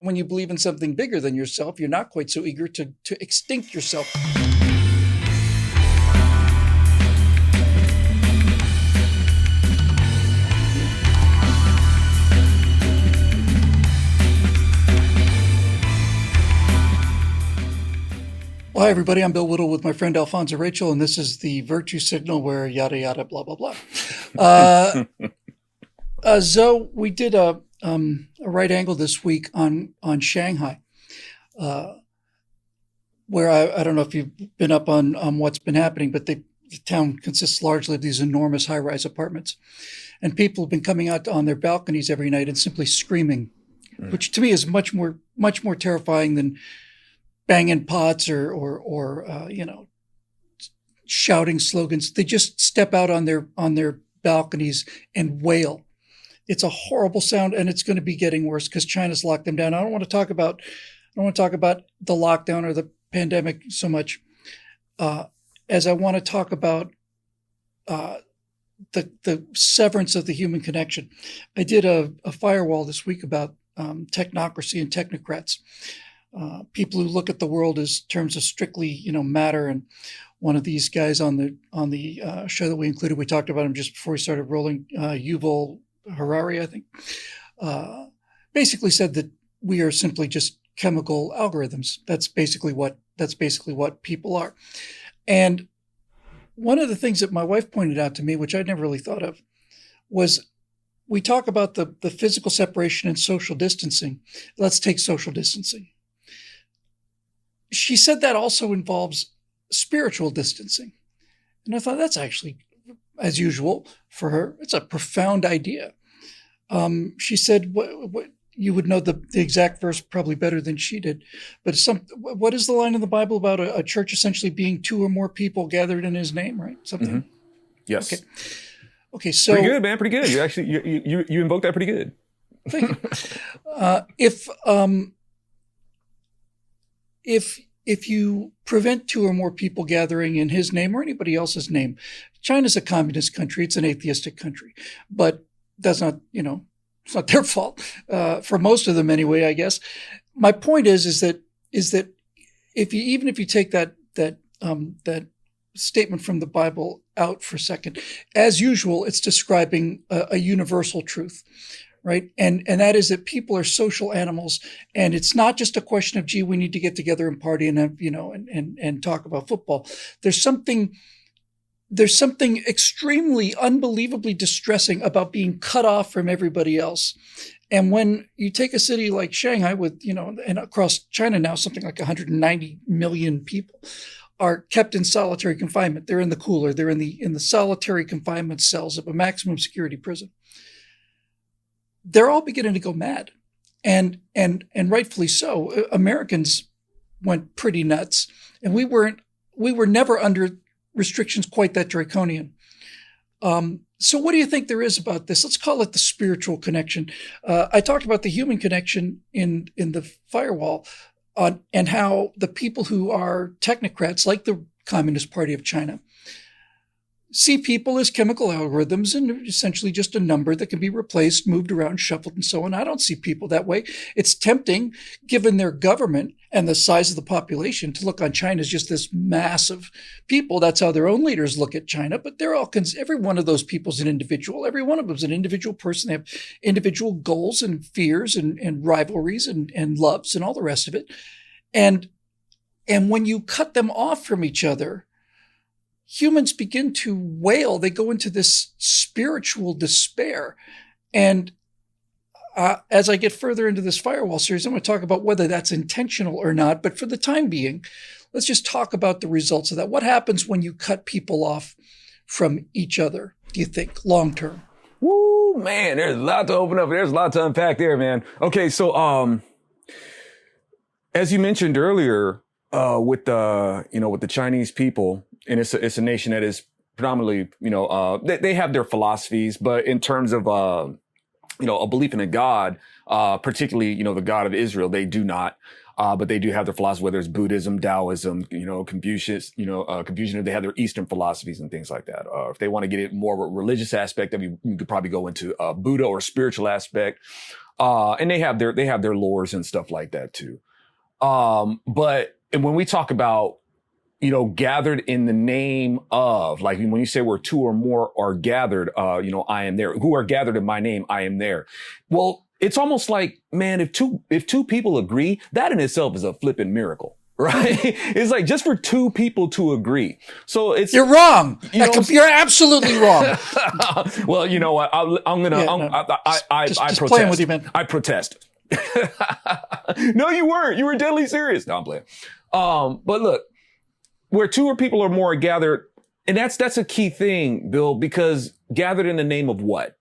When you believe in something bigger than yourself, you're not quite so eager to extinct yourself. Well, hi, everybody. I'm Bill Whittle with my friend Alfonso Rachel, and this is the Virtue Signal where yada, yada, blah, blah, blah. Zoe, we did a right angle this week on Shanghai, where I don't know if you've been up on what's been happening, but the town consists largely of these enormous high-rise apartments. And people have been coming out on their balconies every night and simply screaming, which to me is much more terrifying than banging pots or shouting slogans. They just step out on their balconies and wail. It's a horrible sound, and it's going to be getting worse because China's locked them down. I don't want to talk about the lockdown or the pandemic so much as I want to talk about the severance of the human connection. I did a firewall this week about technocracy and technocrats. People who look at the world as terms of strictly, matter. And one of these guys on the show that we included, we talked about him just before we started rolling. Yuval Harari, I think, basically said that we are simply just chemical algorithms. That's basically what people are. And one of the things that my wife pointed out to me, which I'd never really thought of, was we talk about the physical separation and social distancing. Let's take social distancing. She said that also involves spiritual distancing. And I thought that's actually, as usual for her, it's a profound idea. She said, what you would know the exact verse probably better than she did, but what is the line in the Bible about a church essentially being two or more people gathered in his name, right? Something. Mm-hmm. Yes. Okay. So pretty good, man. Pretty good. You actually, you invoked that pretty good. Thank you. If you prevent two or more people gathering in his name or anybody else's name, China's a communist country. It's an atheistic country, but that's not, it's not their fault for most of them anyway, I guess. My point is that if you take that statement from the Bible out for a second, as usual, it's describing a universal truth. Right. And that is that people are social animals. And it's not just a question of, gee, we need to get together and party and talk about football. There's something extremely, unbelievably distressing about being cut off from everybody else. And when you take a city like Shanghai with, and across China now, something like 190 million people are kept in solitary confinement. They're in the cooler. They're in the solitary confinement cells of a maximum security prison. They're all beginning to go mad, and rightfully so. Americans went pretty nuts, and we were never under restrictions quite that draconian. So what do you think there is about this? Let's call it the spiritual connection. I talked about the human connection in the firewall, and how the people who are technocrats, like the Communist Party of China, see people as chemical algorithms and essentially just a number that can be replaced, moved around, shuffled, and so on. I don't see people that way. It's tempting, given their government and the size of the population, to look on China as just this massive people. That's how their own leaders look at China. But they're all, every one of those people is an individual. Every one of them is an individual person. They have individual goals and fears and rivalries and loves and all the rest of it. And when you cut them off from each other, humans begin to wail. They go into this spiritual despair. And as I get further into this firewall series, I'm going to talk about whether that's intentional or not. But for the time being, let's just talk about the results of that. What happens when you cut people off from each other, do you think, long term? Woo, man, there's a lot to open up. There's a lot to unpack there, man. Okay, so as you mentioned earlier, with the Chinese people, and it's a nation that is predominantly, they have their philosophies, but in terms of, a belief in a God, particularly, the God of Israel, they do not. But they do have their philosophy, whether it's Buddhism, Taoism, Confucius, Confucianism. They have their Eastern philosophies and things like that. If they want to get it more of a religious aspect, you could probably go into Buddha or spiritual aspect. And they have their lores and stuff like that too. But when we talk about, gathered in the name of, like when you say where two or more are gathered, I am there. Who are gathered in my name, I am there. Well, it's almost like, man, if two people agree, that in itself is a flipping miracle. Right? It's like just for two people to agree. So you're wrong. You're absolutely wrong. Well, you know what? I protest. Playing with you, man. I protest. No, you weren't. You were deadly serious. No, I'm playing. But look, where two or people are more gathered, and that's a key thing, Bill, because gathered in the name of what?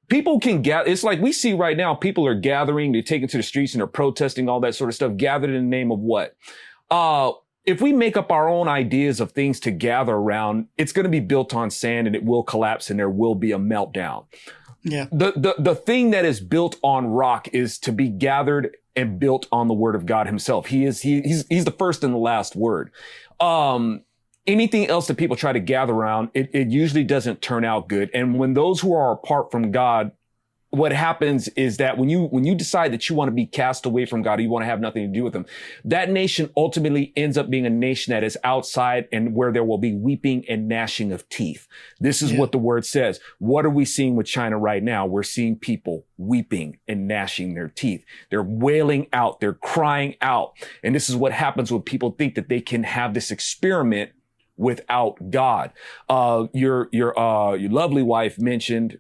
People can gather. It's like we see right now, people are gathering, they're taking to the streets and they're protesting, all that sort of stuff. Gathered in the name of what? If we make up our own ideas of things to gather around, it's going to be built on sand and it will collapse and there will be a meltdown. Yeah. The thing that is built on rock is to be gathered and built on the word of God himself. He's the first and the last word. Anything else that people try to gather around, it usually doesn't turn out good. And when those who are apart from God, what happens is that when you decide that you want to be cast away from God, or you want to have nothing to do with him, that nation ultimately ends up being a nation that is outside and where there will be weeping and gnashing of teeth. This is what the word says. What are we seeing with China right now? We're seeing people weeping and gnashing their teeth. They're wailing out. They're crying out. And this is what happens when people think that they can have this experiment without God. Your lovely wife mentioned,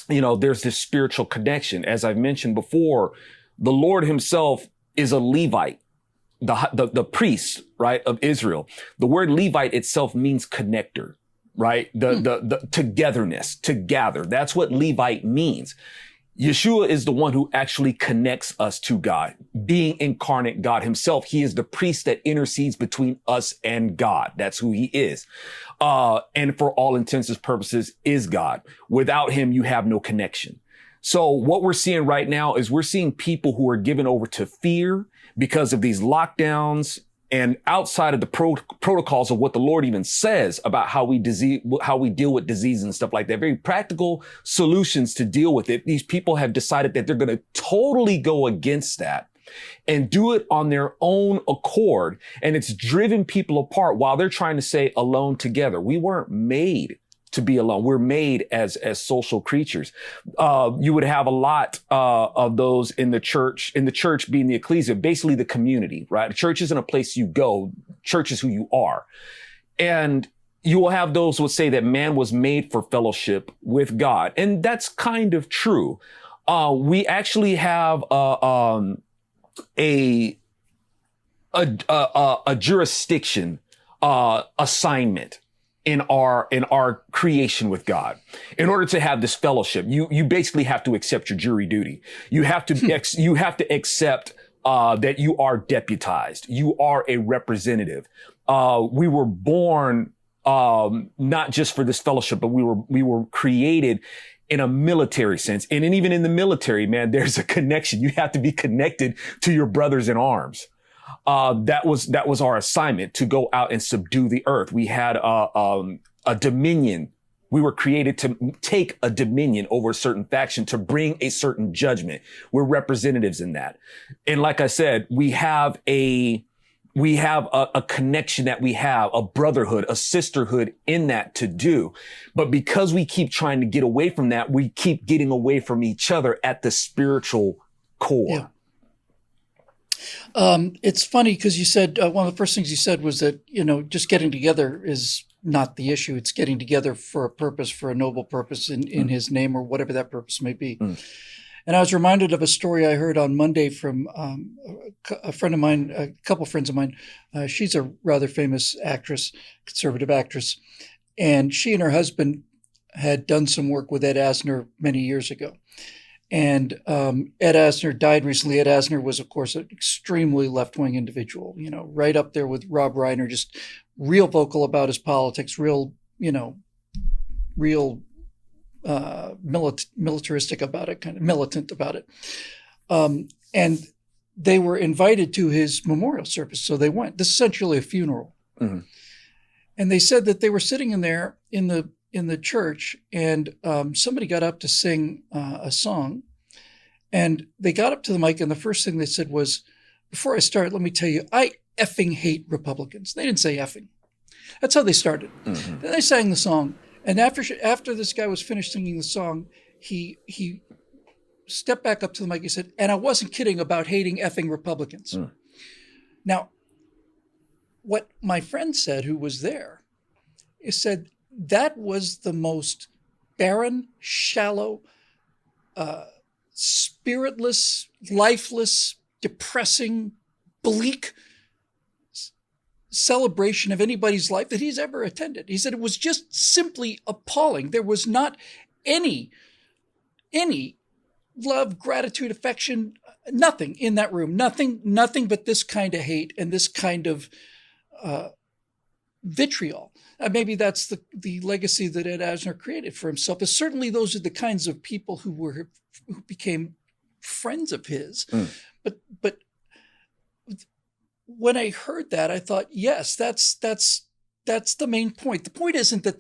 there's this spiritual connection. As I've mentioned before, the Lord himself is a Levite, the priest, right, of Israel. The word Levite itself means connector, right? The togetherness, to gather. That's what Levite means. Yeshua is the one who actually connects us to God, being incarnate God himself. He is the priest that intercedes between us and God. That's who he is. And for all intents and purposes is God. Without him, you have no connection. So what we're seeing right now is we're seeing people who are given over to fear because of these lockdowns and outside of the protocols of what the Lord even says about how we deal with disease and stuff like that, very practical solutions to deal with it. These people have decided that they're going to totally go against that and do it on their own accord. And it's driven people apart while they're trying to say alone together. We weren't made to be alone. We're made as social creatures. You would have a lot of those in the church being the ecclesia, basically the community, right? The church isn't a place you go. Church is who you are. And you will have those who will say that man was made for fellowship with God. And that's kind of true. We actually have a jurisdiction assignment in our creation with God. In order to have this fellowship, you basically have to accept your jury duty. You have to accept that you are deputized. You are a representative. We were born not just for this fellowship, but we were created in a military sense. And even in the military, man, there's a connection. You have to be connected to your brothers in arms. That was our assignment, to go out and subdue the earth. We had a dominion. We were created to take a dominion over a certain faction, to bring a certain judgment. We're representatives in that. And like I said, we have a connection, that we have a brotherhood, a sisterhood in that to do. But because we keep trying to get away from that, we keep getting away from each other at the spiritual core. Yeah. It's funny because you said, one of the first things you said was that, just getting together is not the issue. It's getting together for a purpose, for a noble purpose in his name, or whatever that purpose may be. And I was reminded of a story I heard on Monday from a friend of mine, a couple friends of mine. She's a rather famous actress, conservative actress. And she and her husband had done some work with Ed Asner many years ago. And Ed Asner died recently. Ed Asner was, of course, an extremely left-wing individual, right up there with Rob Reiner, just real vocal about his politics, real militaristic about it, kind of militant about it. And they were invited to his memorial service. So they went. This is essentially a funeral. Mm-hmm. And they said that they were sitting in there in the church, and somebody got up to sing a song, And they got up to the mic, and the first thing they said was, before I start, let me tell you, I effing hate Republicans. They didn't say effing. That's how they started. Mm-hmm. Then they sang the song. And after this guy was finished singing the song, he stepped back up to the mic. He said, and I wasn't kidding about hating effing Republicans. Mm. Now, what my friend said, who was there, is said that was the most barren, shallow, spiritless, lifeless, depressing, bleak celebration of anybody's life that he's ever attended. He said it was just simply appalling. There was not any love, gratitude, affection, nothing in that room. Nothing but this kind of hate and this kind of vitriol. Maybe that's the legacy that Ed Asner created for himself. But certainly those are the kinds of people who became friends of his. Mm. But when I heard that, I thought, yes, that's the main point. The point isn't that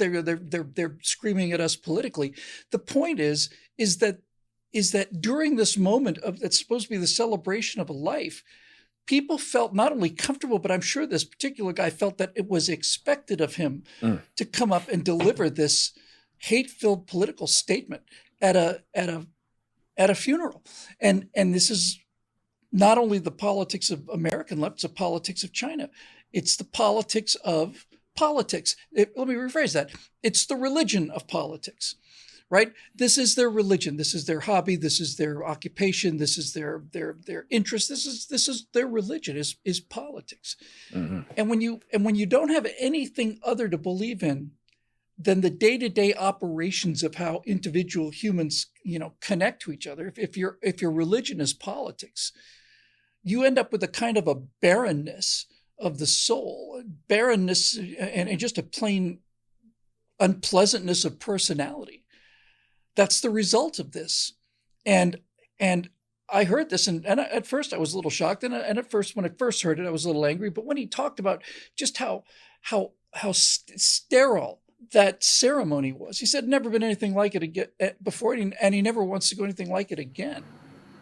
they're screaming at us politically. The point is that during this moment that's supposed to be the celebration of a life, people felt not only comfortable, but I'm sure this particular guy felt that it was expected of him to come up and deliver this hate-filled political statement at a funeral. And this is not only the politics of American left, it's the politics of China. It's the politics of politics. Let me rephrase that. It's the religion of politics, right? This is their religion. This is their hobby. This is their occupation. This is their interest. This is their religion is politics. Mm-hmm. And when you don't have anything other to believe in than the day-to-day operations of how individual humans, connect to each other, if your religion is politics, you end up with a kind of a barrenness of the soul, barrenness and just a plain unpleasantness of personality. That's the result of this. And I heard this, and at first I was a little shocked, and at first, when I first heard it, I was a little angry. But when he talked about just how sterile that ceremony was, he said never been anything like it again before, and he never wants to go anything like it again.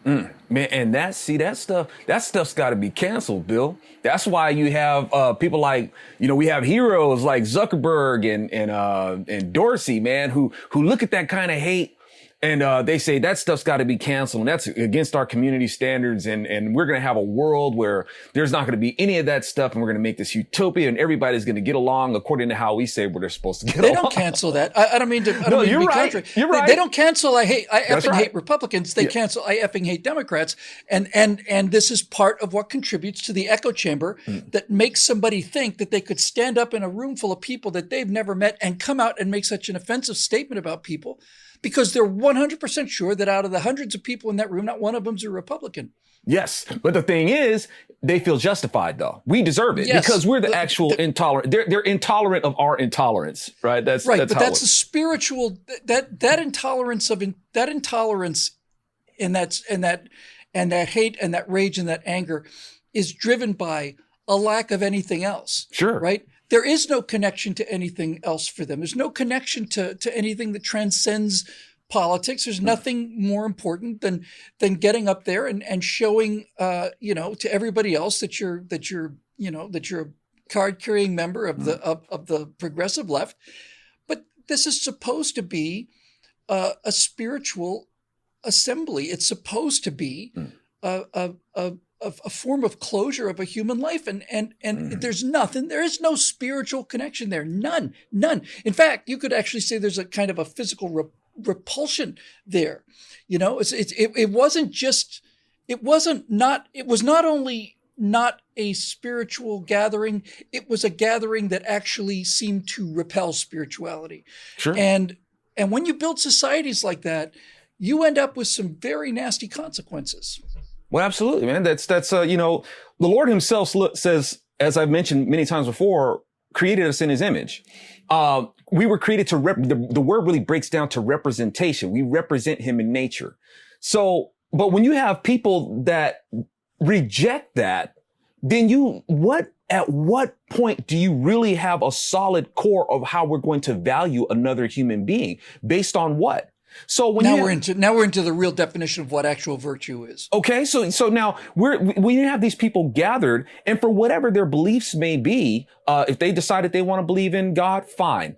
Man, and that stuff's got to be canceled, Bill. That's why you have people like, we have heroes like Zuckerberg and Dorsey, man, who look at that kind of hate and they say that stuff's got to be canceled. And that's against our community standards. And we're going to have a world where there's not going to be any of that stuff. And we're going to make this utopia and everybody's going to get along according to how we say where they're supposed to get along. They don't cancel that. I don't mean to. I don't mean to be contrary. You're right. They don't cancel. I effing hate Republicans. They cancel. I effing hate Democrats. And this is part of what contributes to the echo chamber that makes somebody think that they could stand up in a room full of people that they've never met and come out and make such an offensive statement about people, because they're 100% sure that out of the hundreds of people in that room, not one of them's a Republican. Yes. But the thing is, they feel justified, though. We deserve it because we're the actual intolerant. They're intolerant of our intolerance, right? That's right. But that's a spiritual, that intolerance and that hate and that rage and that anger is driven by a lack of anything else. Sure. Right? There is no connection to anything else for them. There's no connection to anything that transcends politics. There's nothing more important than getting up there and showing to everybody else that you're a card-carrying member of the progressive left. But this is supposed to be a spiritual assembly. It's supposed to be a form of closure of a human life. And there is no spiritual connection there. None. In fact, you could actually say there's a kind of a physical repulsion there. It was not only not a spiritual gathering, it was a gathering that actually seemed to repel spirituality. Sure. And when you build societies like that, you end up with some very nasty consequences. Well, absolutely, man. That's the Lord himself says, as I've mentioned many times before, created us in his image. We were created to the word really breaks down to representation. We represent him in nature. So, but when you have people that reject that, then at what point do you really have a solid core of how we're going to value another human being? Based on what? So when now we're into the real definition of what actual virtue is. Okay, so now we have these people gathered, and for whatever their beliefs may be, if they decide that they want to believe in God, fine.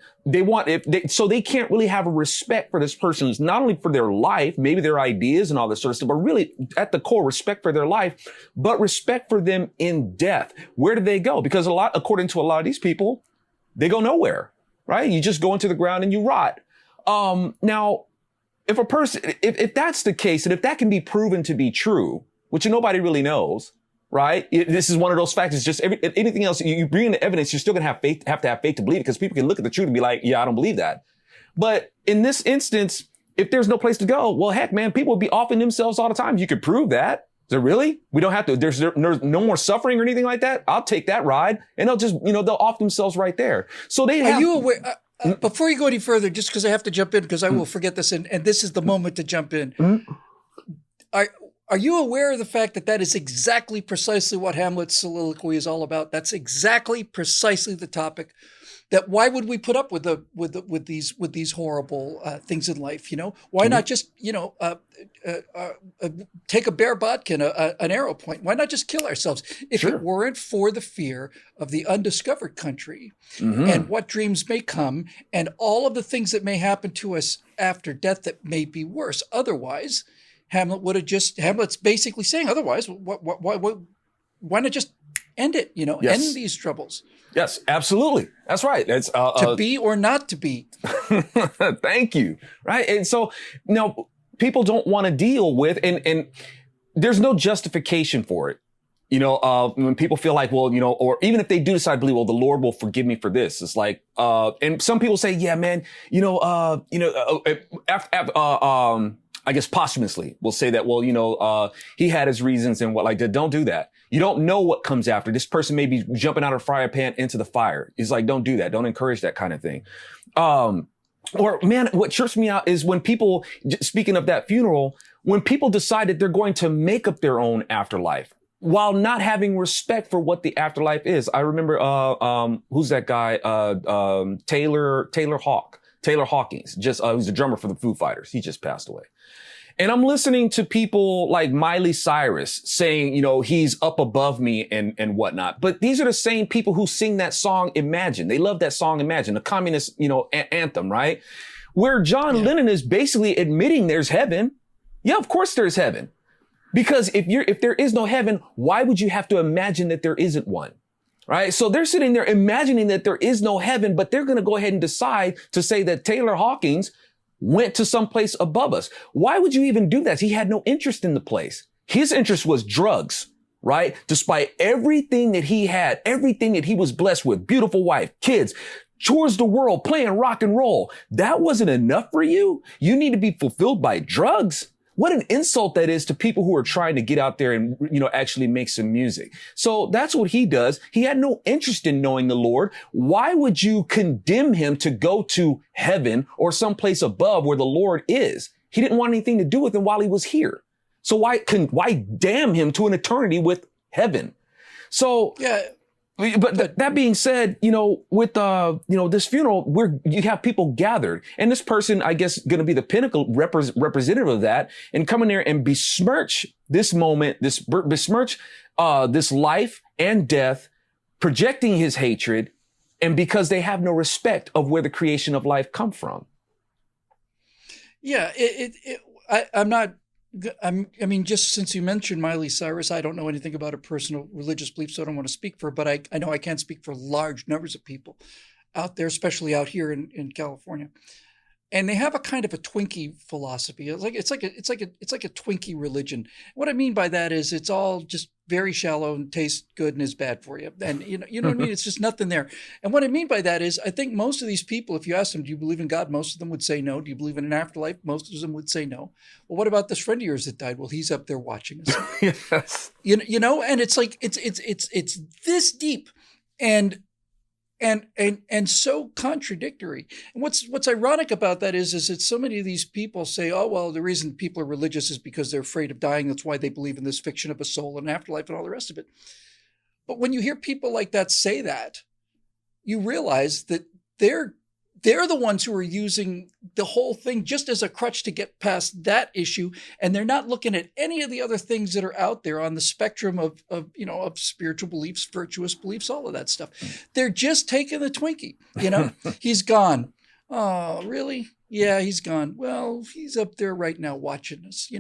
So they can't really have a respect for this person's, not only for their life, maybe their ideas and all this sort of stuff, but really at the core, respect for their life, but respect for them in death. Where do they go? Because according to a lot of these people, they go nowhere, right? You just go into the ground and you rot. Now, if a person, if that's the case, and if that can be proven to be true, which nobody really knows, right? This is one of those facts. It's just anything else, you bring in the evidence, you're still going to have to have faith to believe it, because people can look at the truth and be like, yeah, I don't believe that. But in this instance, if there's no place to go, well, heck, man, people would be offing themselves all the time. You could prove that. So really? We don't have to, there's no more suffering or anything like that. I'll take that ride, and they'll just, they'll off themselves right there. So they have. Are you aware? Before you go any further, just because I have to jump in, because I will forget this, and this is the moment to jump in. Are you aware of the fact that is exactly precisely what Hamlet's soliloquy is all about? That's exactly precisely the topic. That why would we put up with these horrible things in life? Why not just take a bare bodkin, an arrow point? Why not just kill ourselves if it weren't for the fear of the undiscovered country and what dreams may come and all of the things that may happen to us after death that may be worse? Otherwise, Hamlet's basically saying, otherwise, why not just end it? End these troubles. Yes, absolutely. That's right. That's to be or not to be. Thank you. Right. And so people don't want to deal with, and there's no justification for it. When people feel like, well, or even if they do decide to believe, well, the Lord will forgive me for this. It's like, and some people say, yeah, man, I guess posthumously will say that, well, he had his reasons and what like that. Don't do that. You don't know what comes after. This person may be jumping out of a frying pan into the fire. It's like, don't do that. Don't encourage that kind of thing. Or man, what trips me out is when people, speaking of that funeral, when people decide that they're going to make up their own afterlife while not having respect for what the afterlife is. I remember, who's that guy? Taylor Hawkins, who's the drummer for the Foo Fighters. He just passed away. And I'm listening to people like Miley Cyrus saying, he's up above me and whatnot. But these are the same people who sing that song, Imagine. They love that song, Imagine, the communist, anthem, right? Where John Lennon is basically admitting there's heaven. Yeah, of course there's heaven. Because if there is no heaven, why would you have to imagine that there isn't one? Right? So they're sitting there imagining that there is no heaven, but they're going to go ahead and decide to say that Taylor Hawkins went to some place above us. Why would you even do that? He had no interest in the place. His interest was drugs, right? Despite everything that he had, everything that he was blessed with, beautiful wife, kids, tours the world, playing rock and roll. That wasn't enough for you. You need to be fulfilled by drugs. What an insult that is to people who are trying to get out there and, actually make some music. So that's what he does. He had no interest in knowing the Lord. Why would you condemn him to go to heaven or someplace above where the Lord is? He didn't want anything to do with him while he was here. So why damn him to an eternity with heaven? So, yeah. But that being said, with, this funeral where you have people gathered, and this person, I guess, going to be the pinnacle representative of that, and come in there and besmirch this moment, besmirch this life and death, projecting his hatred, and because they have no respect of where the creation of life come from. Yeah, just since you mentioned Miley Cyrus, I don't know anything about her personal religious beliefs, so I don't want to speak for her, but I know I can't speak for large numbers of people out there, especially out here in California. And they have a kind of a Twinkie philosophy. It's like a Twinkie religion. What I mean by that is it's all just very shallow and tastes good and is bad for you. And you know what I mean? It's just nothing there. And what I mean by that is I think most of these people, if you ask them, do you believe in God? Most of them would say no. Do you believe in an afterlife? Most of them would say no. Well, what about this friend of yours that died? Well, he's up there watching us. Yes. And it's like it's this deep and so contradictory. And what's ironic about that is that so many of these people say, oh, well, the reason people are religious is because they're afraid of dying. That's why they believe in this fiction of a soul and afterlife and all the rest of it. But when you hear people like that say that, you realize that they're they're the ones who are using the whole thing just as a crutch to get past that issue. And they're not looking at any of the other things that are out there on the spectrum of spiritual beliefs, virtuous beliefs, all of that stuff. They're just taking the Twinkie, he's gone. Oh, really? Yeah, he's gone. Well, he's up there right now watching us,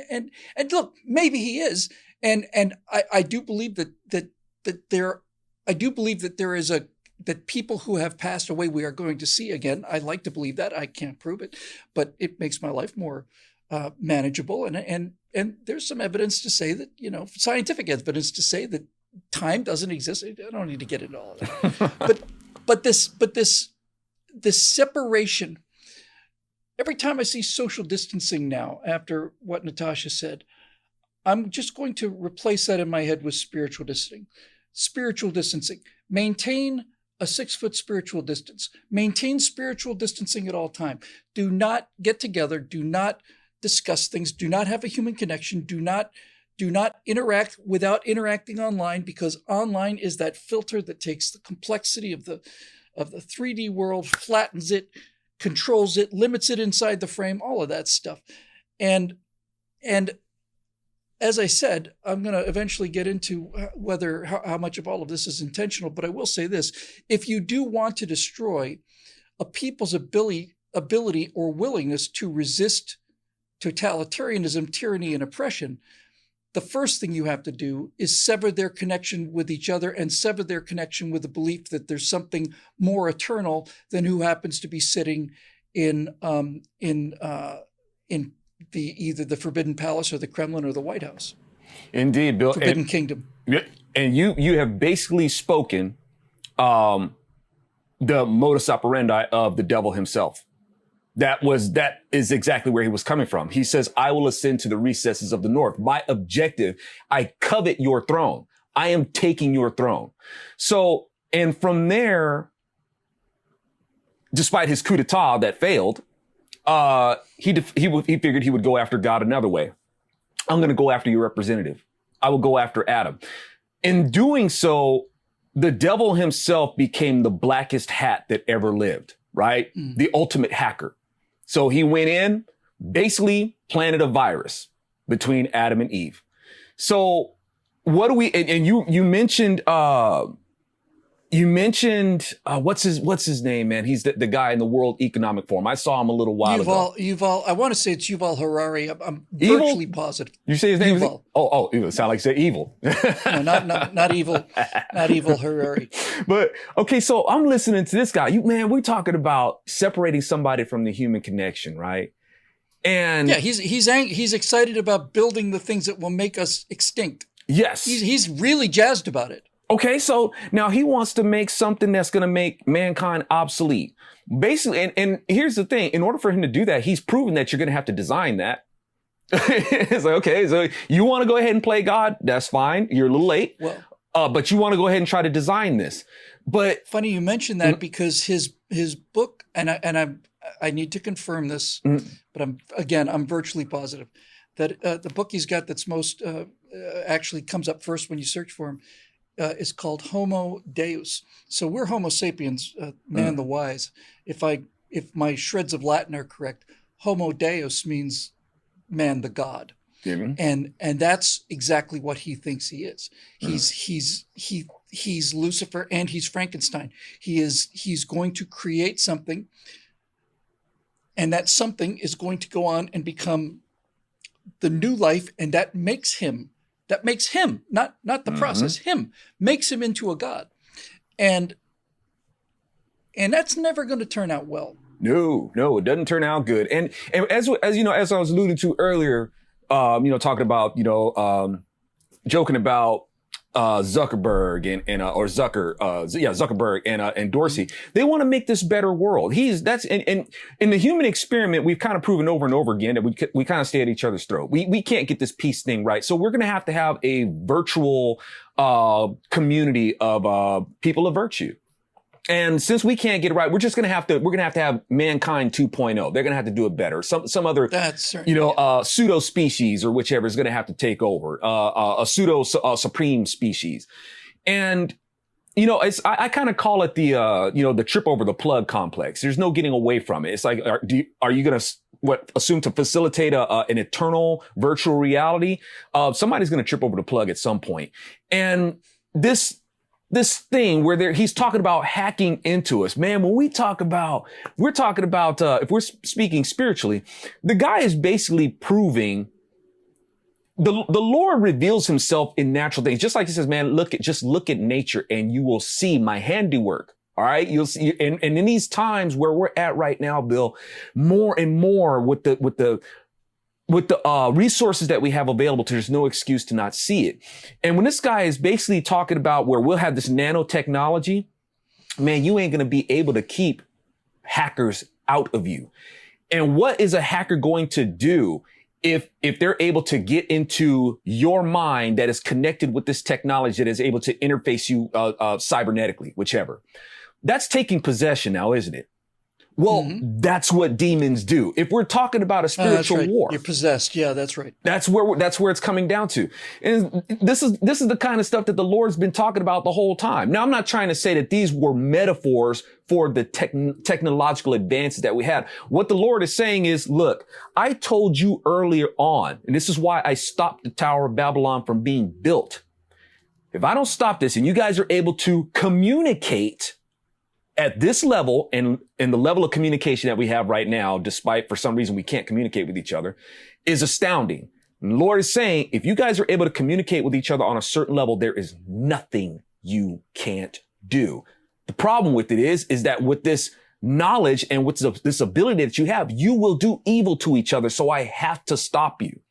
and look, maybe he is. And I do believe that people who have passed away, we are going to see again. I like to believe that. I can't prove it, but it makes my life more manageable. And there's some evidence to say that, scientific evidence to say that time doesn't exist. I don't need to get into all of that. but this separation, every time I see social distancing now, after what Natasha said, I'm just going to replace that in my head with spiritual distancing. Spiritual distancing. Maintain a 6-foot spiritual distance. Maintain spiritual distancing at all time. Do not get together. Do not discuss things. Do not have a human connection. Do not interact without interacting online, because online is that filter that takes the complexity of the 3D world, flattens it, controls it, limits it inside the frame, all of that stuff. And as I said, I'm going to eventually get into how much of all of this is intentional, but I will say this. If you do want to destroy a people's ability or willingness to resist totalitarianism, tyranny, and oppression, the first thing you have to do is sever their connection with each other and sever their connection with the belief that there's something more eternal than who happens to be sitting in either the Forbidden Palace or the Kremlin or the White House. Indeed, Bill. Forbidden Kingdom. And you have basically spoken the modus operandi of the devil himself. That is exactly where he was coming from. He says, I will ascend to the recesses of the north. My objective, I covet your throne. I am taking your throne. So, and from there, despite his coup d'etat that failed, he figured he would go after God another way. I'm going to go after your representative. I will go after Adam. In doing so, the devil himself became the blackest hat that ever lived, right? The ultimate hacker. So he went in, basically planted a virus between Adam and Eve. So what do we, and you mentioned, what's his name, man? He's the guy in the World Economic Forum. I saw him a little while ago. Yuval, I want to say it's Yuval Harari. I'm virtually positive. You say his name? Yuval. Oh, it sound like you said evil. No, not evil. Not evil Harari. But okay, so I'm listening to this guy. We're talking about separating somebody from the human connection, right? And yeah, he's excited about building the things that will make us extinct. Yes. He's really jazzed about it. Okay, so now he wants to make something that's going to make mankind obsolete. Basically, and here's the thing. In order for him to do that, he's proven that you're going to have to design that. It's like, okay, so you want to go ahead and play God? That's fine. You're a little late. Well, but you want to go ahead and try to design this. But funny you mentioned that, because his book, and I need to confirm this, but I'm virtually positive that the book he's got that's most actually comes up first when you search for him is called Homo Deus. So we're Homo sapiens, man the wise. If my shreds of Latin are correct, Homo Deus means man the God. And that's exactly what he thinks he is. He's Lucifer and he's Frankenstein. He's going to create something, and that something is going to go on and become the new life, and that makes him, not the process, him, makes him into a god. And that's never going to turn out well. No, it doesn't turn out good. And as you know, as I was alluding to earlier, talking about, joking about Zuckerberg Zuckerberg and Dorsey. They want to make this better world. And in the human experiment, we've kind of proven over and over again that we kind of stay at each other's throat. We can't get this peace thing right. So we're going to have a virtual community of people of virtue. And since we can't get it right, we're going to have to have mankind 2.0. They're going to have to do it better. Some other, pseudo species or whichever is going to have to take over, a pseudo supreme species. And you know, I kind of call it the, you know, the trip over the plug complex. There's no getting away from it. It's like, are you going to assume to facilitate an eternal virtual reality? Somebody's going to trip over the plug at some point. And this thing where he's talking about hacking into us, man, when we're talking about, if we're speaking spiritually, the guy is basically proving the Lord reveals himself in natural things. Just like he says, man, just look at nature and you will see my handiwork. All right. You'll see. And in these times where we're at right now, Bill, more and more with the resources that we have available, there's no excuse to not see it. And when this guy is basically talking about where we'll have this nanotechnology, man, you ain't going to be able to keep hackers out of you. And what is a hacker going to do if they're able to get into your mind that is connected with this technology that is able to interface you cybernetically, whichever? That's taking possession now, isn't it? Well, that's what demons do. If we're talking about a spiritual war, you're possessed. Yeah, that's right. That's where it's coming down to. And this is the kind of stuff that the Lord's been talking about the whole time. Now, I'm not trying to say that these were metaphors for the technological advances that we had. What the Lord is saying is, look, I told you earlier on, and this is why I stopped the Tower of Babylon from being built. If I don't stop this and you guys are able to communicate at this level and the level of communication that we have right now, despite for some reason we can't communicate with each other, is astounding. And the Lord is saying, if you guys are able to communicate with each other on a certain level, there is nothing you can't do. The problem with it is that with this knowledge and with this ability that you have, you will do evil to each other. So I have to stop you.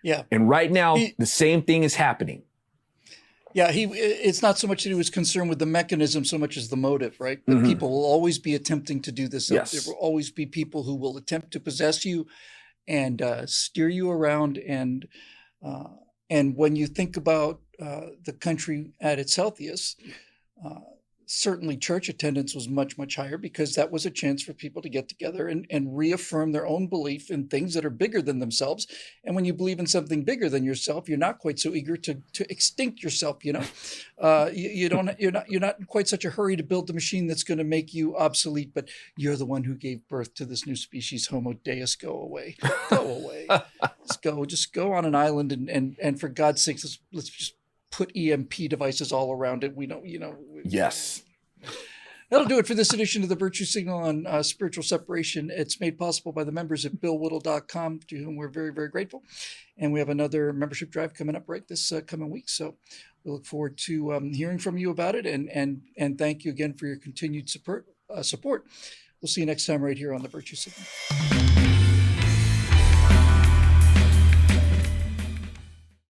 Yeah. And right now, the same thing is happening. Yeah, it's not so much that he was concerned with the mechanism so much as the motive, right? That people will always be attempting to do this. Yes. There will always be people who will attempt to possess you and steer you around. And when you think about the country at its healthiest, certainly church attendance was much, much higher because that was a chance for people to get together and reaffirm their own belief in things that are bigger than themselves. And when you believe in something bigger than yourself, you're not quite so eager to extinct yourself. You know, you're not in quite such a hurry to build the machine that's going to make you obsolete. But you're the one who gave birth to this new species, Homo Deus. Go away, go away. Just go on an island and for God's sake, let's just put EMP devices all around it. We don't, you know. Yes. That'll do it for this edition of the Virtue Signal on spiritual separation. It's made possible by the members at billwhittle.com, to whom we're very, very grateful. And we have another membership drive coming up right this coming week. So we look forward to hearing from you about it. And thank you again for your continued support. We'll see you next time right here on the Virtue Signal.